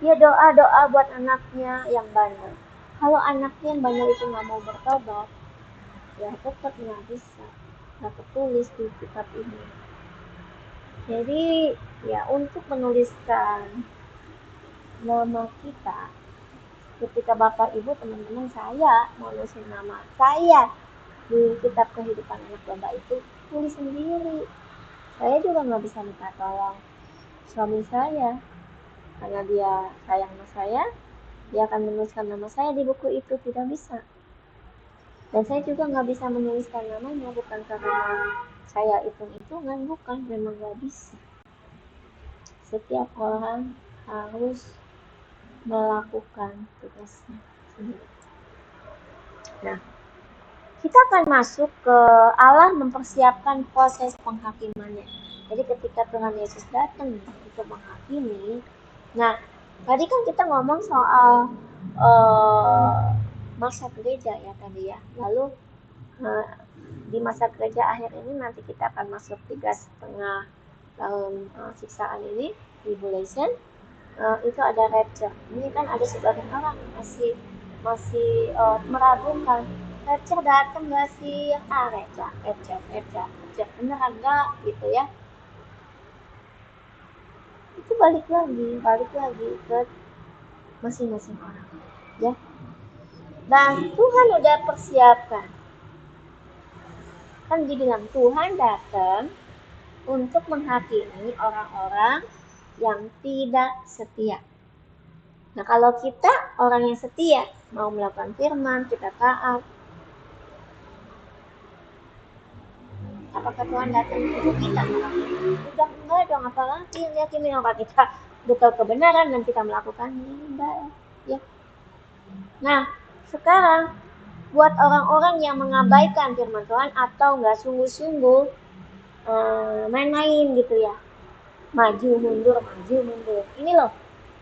Speaker 1: dia doa buat anaknya yang bandel. Kalau anaknya yang bandel itu nggak mau bertobat, ya tetap nggak bisa, nggak tertulis di kitab ini. Jadi ya, untuk menuliskan nama kita, ketika Bapak Ibu teman-teman saya mau nulisin nama saya di kitab kehidupan anak domba itu, tulis sendiri. Saya juga nggak bisa minta tolong suami saya, karena dia sayang sama saya, dia akan menuliskan nama saya di buku itu, tidak bisa. Dan saya juga nggak bisa menuliskan namanya, bukan karena saya hitung-hitungan, bukan, memang nggak bisa. Setiap orang harus melakukan tugasnya sendiri. Nah, kita akan masuk ke Allah mempersiapkan proses penghakimannya. Jadi ketika Tuhan Yesus datang untuk menghakimi, nah tadi kan kita ngomong soal masa gereja ya tadi ya. Lalu di masa gereja akhir ini nanti kita akan masuk 3,5 tahun siksaan ini, tribulation. Itu ada rapture. Ini kan ada sebagian orang masih masih meragukan, Reca datang nggak sih? Reca beneran nggak gitu ya. Itu balik lagi ke masing-masing orang ya. Dan Tuhan udah persiapkan, kan dibilang Tuhan datang untuk menghakimi orang-orang yang tidak setia. Nah, kalau kita orang yang setia, mau melakukan firman, kita taat, apakah Tuhan datang untuk kita melakukan? Udah enggak dong, apalagi yang yakinin orang kita betul kebenaran dan kita melakukannya. Enggak ya. Nah, sekarang buat orang-orang yang mengabaikan firman Tuhan atau nggak sungguh-sungguh main-main gitu ya, maju mundur. Ini loh,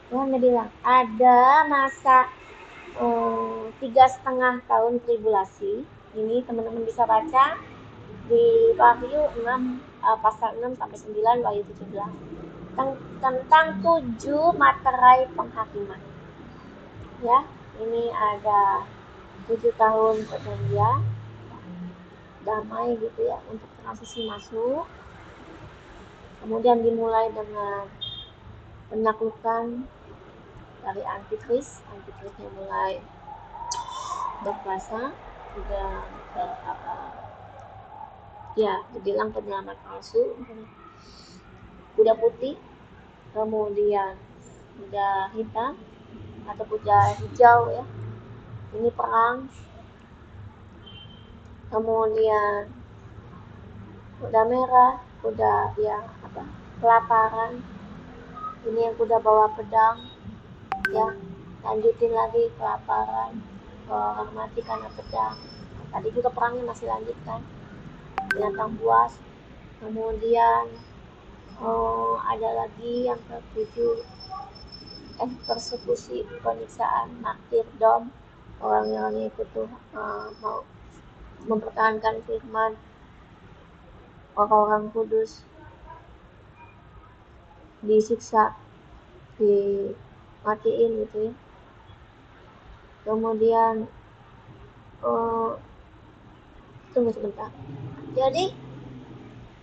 Speaker 1: Tuhan bilang ada masa 3,5 tahun tribulasi. Ini teman-teman bisa baca di Wahyu 6 pasal 6 sampai 9, Wahyu 17 tentang 7 materai penghakiman. Ya, ini ada 7 tahun perjanjian damai gitu ya untuk transisi masuk. Kemudian dimulai dengan penaklukan dari antikrisnya mulai berkuasa, dan ya dibilang penyelamat palsu, kuda putih, kemudian kuda hitam atau kuda hijau ya, ini perang. Kemudian kuda merah, kuda ya apa, kelaparan, ini yang kuda bawa pedang ya. Lanjutin lagi kelaparan, orang mati karena pedang. Tadi juga perangnya masih lanjut kan, binatang buas. Kemudian ada lagi yang ketujuh, persekusi, penyiksaan, martyrdom, orang yang ikut mau mempertahankan firman, orang-orang kudus disiksa, dimatiin gitu ya. Kemudian tunggu sebentar. Jadi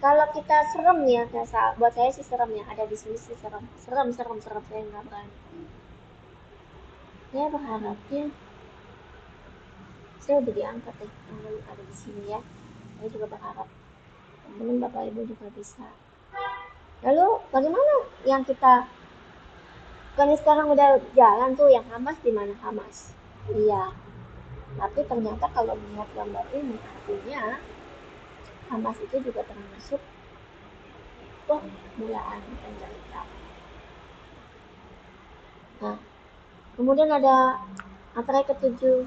Speaker 1: kalau kita serem ya, buat saya sih serem ya, ada di sini sih serem saya nggak berani. Saya berharapnya saya udah diangkat deh, teman ada di sini ya. Saya juga berharap teman Bapak Ibu juga bisa. Lalu bagaimana yang kita, kan sekarang udah jalan tuh yang Hamas, di mana Hamas? Iya, tapi ternyata kalau melihat gambar ini artinya Hamas itu juga termasuk permulaan penderitaan. Nah, kemudian ada materai ketujuh,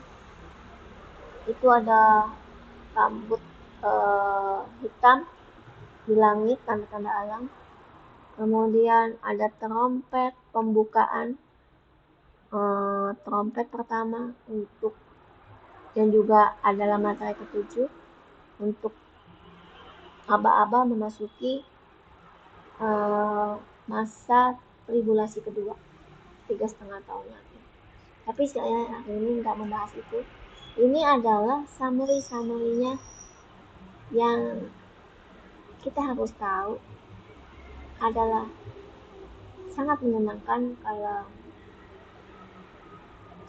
Speaker 1: itu ada rambut hitam di langit, tanda-tanda alam. Kemudian ada trompet pembukaan, trompet pertama untuk, dan juga adalah materai ketujuh untuk aba-aba memasuki masa tribulasi kedua, 3,5 tahun lagi. Tapi saya hari ini nggak membahas itu. Ini adalah summary-nya yang kita harus tahu, adalah sangat menyenangkan kalau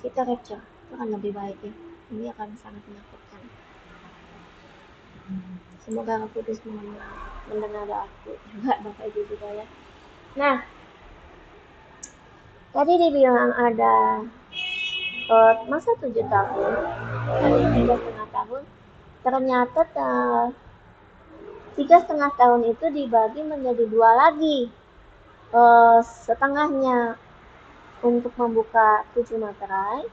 Speaker 1: kita capture, itu akan lebih baik ya. Ini akan sangat menakutkan. Semoga Roh Kudus mendengar doaku, juga Bapak Ibu juga ya. Nah, tadi dibilang ada masa 7 tahun, dari 3,5 tahun, ternyata 3,5 tahun itu dibagi menjadi 2 lagi, setengahnya untuk membuka 7 materai,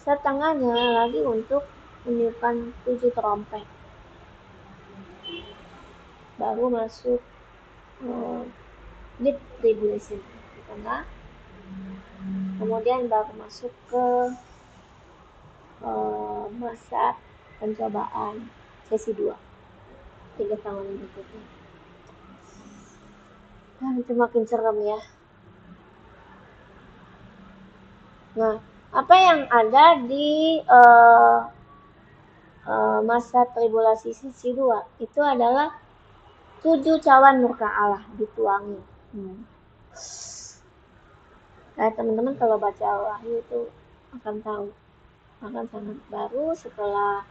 Speaker 1: setengahnya lagi untuk meniupkan 7 trompet, baru masuk deep tribulation di tengah. Kemudian baru masuk ke masa pencobaan sesi 2, 3 tahun berikutnya. Nah, itu makin serem ya. Nah, Apa yang ada di masa tribulasi sisi 2 itu adalah 7 cawan murka Allah dituangi. Nah, teman-teman kalau baca Wahyu itu akan tahu, akan sangat baru setelah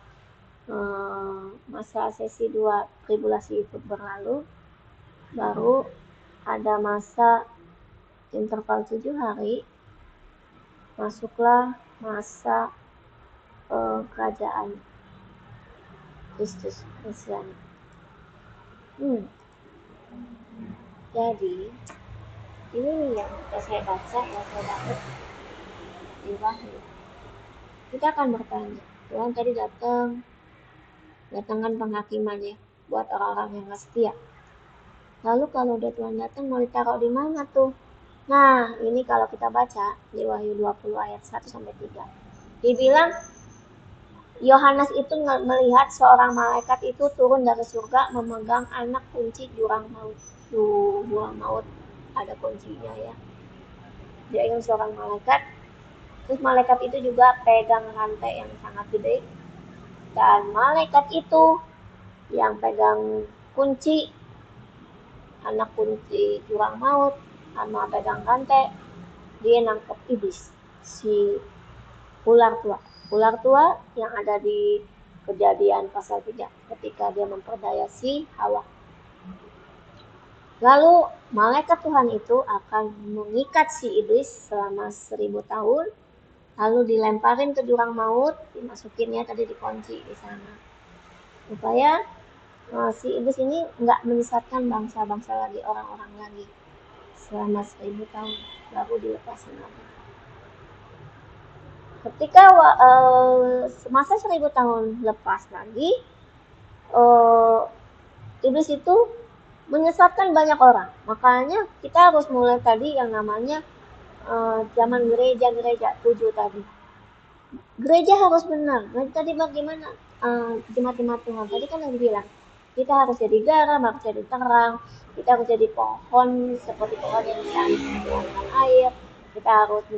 Speaker 1: masa sesi 2 tribulasi itu berlalu, baru ada masa interval 7 hari, masuklah masa kerajaan Kristus Mesianik. Jadi ini yang saya baca, yang saya dapat di Wahyu. Kita akan bertanya, Tuhan tadi datangkan penghakiman ya buat orang-orang yang gak setia. Lalu kalau udah Tuhan datang mau ditaruh di mana tuh? Nah, ini kalau kita baca di Wahyu 20 ayat 1 sampai 3. Dibilang Yohanes itu melihat seorang malaikat itu turun dari surga memegang anak kunci jurang maut. Jurang maut ada kuncinya ya. Dia ingin seorang malaikat. Terus malaikat itu juga pegang rantai yang sangat gede. Dan malaikat itu yang pegang kunci, anak kunci jurang maut, sama pegang rantai, dia nangkep iblis, si ular tua. Ular tua yang ada di Kejadian pasal 3 ketika dia memperdaya si Hawa. Lalu malaikat Tuhan itu akan mengikat si iblis selama 1000 tahun, lalu dilemparin ke jurang maut, dimasukinnya tadi dikunci di sana. Supaya si iblis ini nggak menyesatkan bangsa-bangsa lagi, orang-orang lagi selama 1000 tahun, baru dilepasin lagi. Ketika semasa 1000 tahun lepas lagi, iblis itu menyesatkan banyak orang. Makanya kita harus mulai tadi yang namanya zaman gereja 7 tadi. Gereja harus benar. Nah, tadi bagaimana jemaat-jemaat Tuhan? Tadi kan aku bilang, kita harus jadi garam, harus jadi terang, kita harus jadi pohon seperti pohon yang bisa mengeluarkan air, kita harus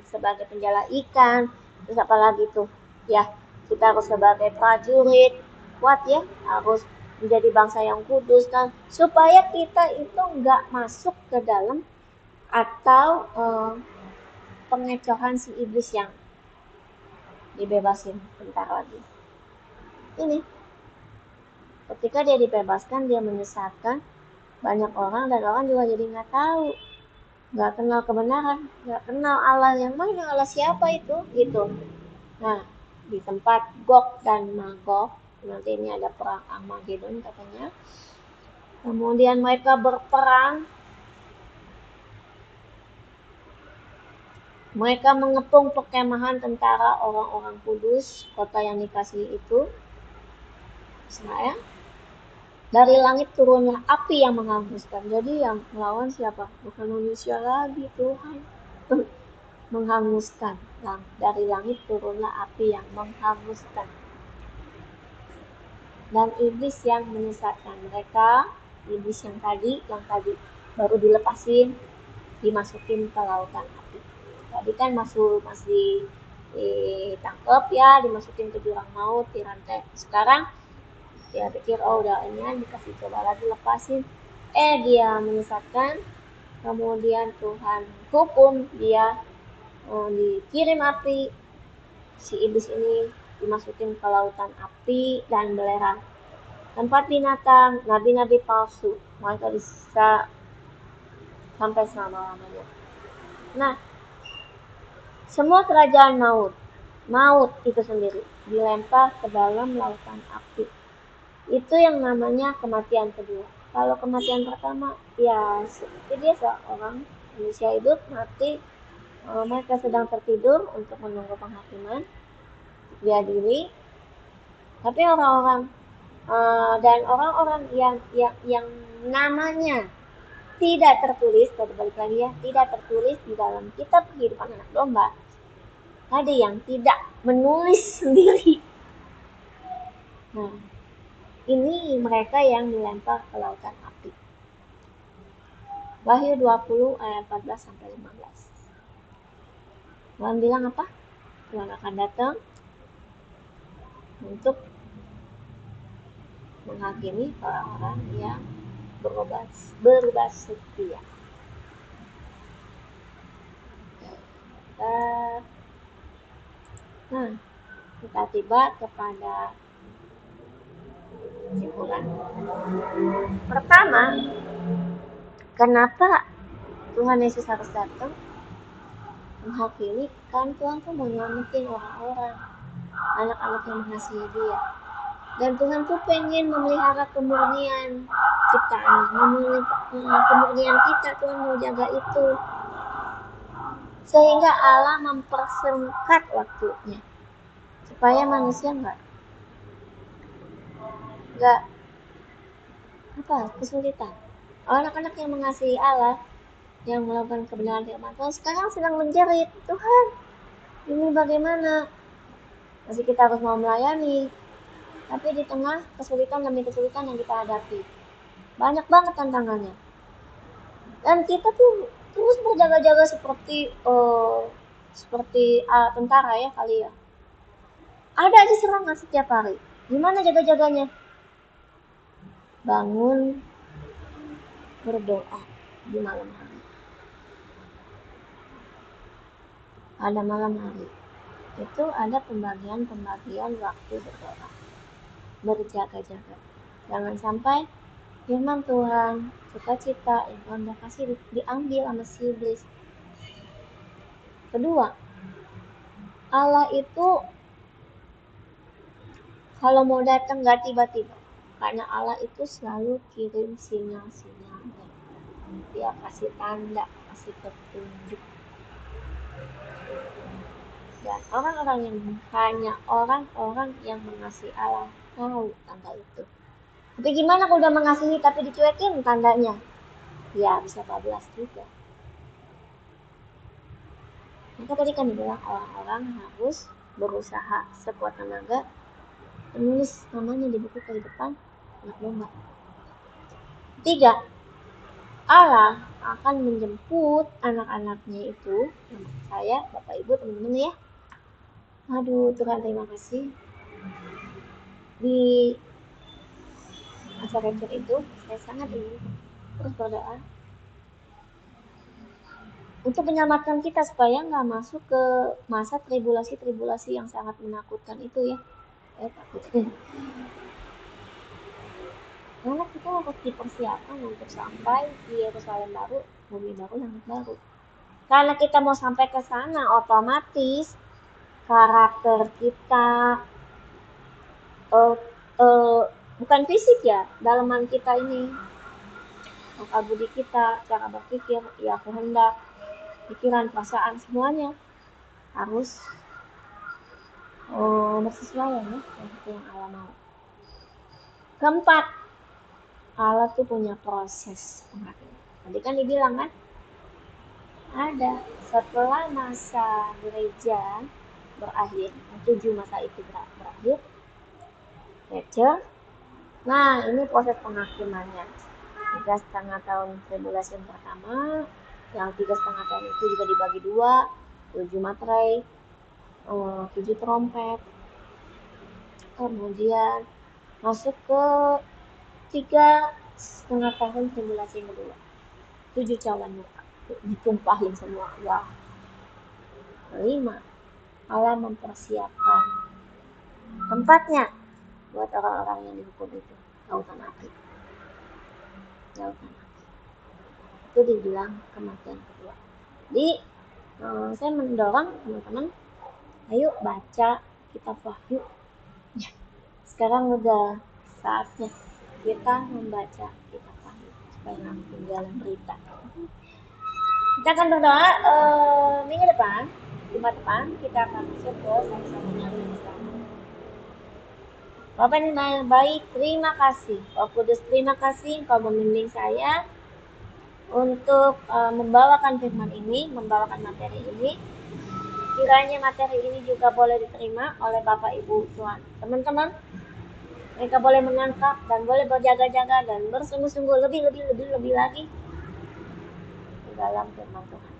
Speaker 1: sebagai penjala ikan, terus apalagi tuh ya, kita harus sebagai prajurit kuat ya, harus menjadi bangsa yang kudus kan, supaya kita itu nggak masuk ke dalam atau pengecohan si iblis yang dibebasin bentar lagi. Ini ketika dia dibebaskan, dia menyesatkan banyak orang, dan orang juga jadi nggak tahu, nggak kenal kebenaran, nggak kenal Allah yang mana, Allah siapa itu gitu. Nah, di tempat Gog dan Magog, nanti ini ada perang Armageddon katanya. Kemudian mereka berperang, mereka mengepung perkemahan tentara orang-orang kudus, kota yang dikasihi itu Israel. Dari langit turunlah api yang menghanguskan. Jadi yang melawan siapa? Bukan manusia lagi, Tuhan. Menghanguskan. Dari langit turunlah api yang menghanguskan. Dan iblis yang menyesatkan mereka, iblis yang tadi baru dilepasin, dimasukin ke lautan api. Tadi kan masih ditangkap ya, dimasukin ke jurang maut, dirantai. Sekarang dia pikir udah ini dikasih coba lagi lepasin, dia menyesatkan, kemudian Tuhan hukum dia, dikirim api, si iblis ini dimasukin ke lautan api dan belerang, tempat binatang, nabi-nabi palsu, mereka bisa sampai selama-lamanya. Nah, semua kerajaan maut itu sendiri dilempar ke dalam lautan api. Itu yang namanya kematian kedua. Kalau kematian pertama, ya seperti biasa, orang manusia hidup mati, mereka sedang tertidur untuk menunggu penghakiman, diadili. Tapi orang-orang dan orang-orang yang namanya tidak tertulis, balik lagi ya, tidak tertulis di dalam kitab kehidupan anak domba, tadi yang tidak menulis sendiri. Nah, ini mereka yang dilempar ke lautan api. Wahyu 20 ayat 14 sampai 15. Tuhan bilang apa? Tuhan akan datang untuk menghakimi orang-orang yang berubah setia. Nah, kita tiba kepada kesimpulan. Pertama, kenapa Tuhan Yesus harus datang menghakimi? Kan Tuhan tuh mau nyelamatin orang-orang, anak-anak yang mengasihi Dia. Dan Tuhan tuh pengen memelihara kemurnian ciptaannya, kemurnian kita. Tuhan mau jaga itu, sehingga Allah mempersingkat waktunya supaya manusia nggak kesulitan. Anak-anak yang mengasihi Allah, yang melakukan kebenaran firman Tuhan, sekarang sedang menjerit, Tuhan, ini bagaimana? Masih kita harus mau melayani, tapi di tengah kesulitan demi kesulitan yang kita hadapi, banyak banget tantangannya. Dan kita tuh terus berjaga-jaga seperti tentara ya kali ya. Ada aja serangan setiap hari. Gimana jaga-jaganya? Bangun berdoa di malam hari. Ada malam hari. Itu ada pembagian waktu berdoa. Berjaga-jaga. Jangan sampai firman Tuhan, sukacita yang Tuhan udah kasih diambil sama si iblis. Kedua, Allah itu kalau mau datang gak tiba-tiba, karena Allah itu selalu kirim sinyal-sinyal. Dia kasih tanda, kasih petunjuk. Dan hanya orang-orang yang mengasihi Allah tahu tanda itu. Tapi gimana kalau udah mengasihi tapi dicuekin tandanya? Ya bisa bablas juga. Maka tadi kan dibilang orang-orang harus berusaha sekuat tenaga menulis namanya di buku kehidupan anak domba. 3. Allah akan menjemput anak-anaknya itu, saya, Bapak Ibu, teman-teman ya. Aduh Tuhan, terima kasih. Di acara itu saya sangat ingin terus berdoa untuk menyelamatkan kita supaya nggak masuk ke masa tribulasi yang sangat menakutkan itu ya. Takutnya. Karena kita harus dipersiapkan untuk sampai di Yerusalem baru, bumi baru, langit baru. Karena kita mau sampai ke sana, otomatis karakter kita, bukan fisik ya, dalaman kita ini, akal budi kita, cara berpikir, ya kehendak, pikiran, perasaan, semuanya harus bersesuaian ya seperti yang Allah mau. Keempat, Allah tuh punya proses penghakiman. Tadi kan dibilang kan, ada setelah masa gereja berakhir, 7 masa itu berakhir, rapture. Nah, ini proses penghakimannya. 3,5 tahun tribulasi yang pertama, yang 3,5 tahun itu juga dibagi 2, 7 materai, 7 trompet. Kemudian masuk ke 3,5 tahun tribulasi yang kedua, 7 cawan muka, ditumpahin semua. Wah. 5. Allah mempersiapkan tempatnya buat orang-orang yang dihukum itu, lautan api. Itu dibilang kematian kedua. Jadi saya mendorong teman-teman, ayo baca kitab Wahyu. Sekarang udah saatnya kita membaca kitab Wahyu supaya nggak ketinggalan berita. Kita akan berdoa minggu depan, Jumat depan kita akan masuk ke satu-satunya bersama. Bapak yang baik, terima kasih. Roh Kudus, terima kasih Engkau membimbing saya untuk membawakan firman ini, membawakan materi ini. Kiranya materi ini juga boleh diterima oleh Bapak Ibu Tuhan. Teman-teman, mereka boleh menangkap dan boleh berjaga-jaga dan bersungguh-sungguh lebih lagi di dalam firman Tuhan.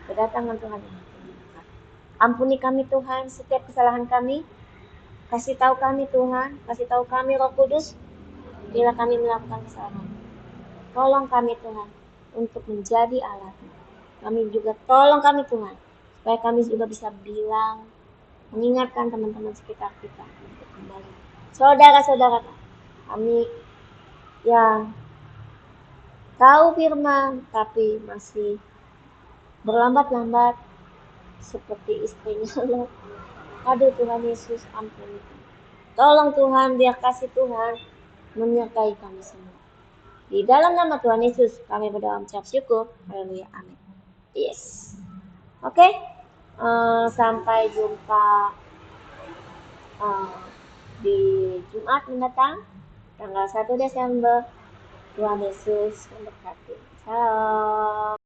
Speaker 1: Kedatangan Tuhan yang makin dekat. Ampuni kami Tuhan setiap kesalahan kami. Kasih tahu kami Tuhan, kasih tahu kami Roh Kudus bila kami melakukan kesalahan. Tolong kami Tuhan untuk menjadi alat-Mu. Kami juga tolong kami Tuhan supaya kami juga bisa bilang, mengingatkan teman-teman sekitar kita untuk kembali. Saudara-saudara kami yang tahu firman tapi masih berlambat-lambat seperti istrinya Lot. Aduh Tuhan Yesus, ampuni. Tolong Tuhan, biar kasih Tuhan menyertai kami semua. Di dalam nama Tuhan Yesus kami berdoa mengucap syukur. Haleluya, amin. Yes. Oke. Sampai jumpa di Jumat mendatang tanggal 1 Desember. Tuhan Yesus memberkati. Salam.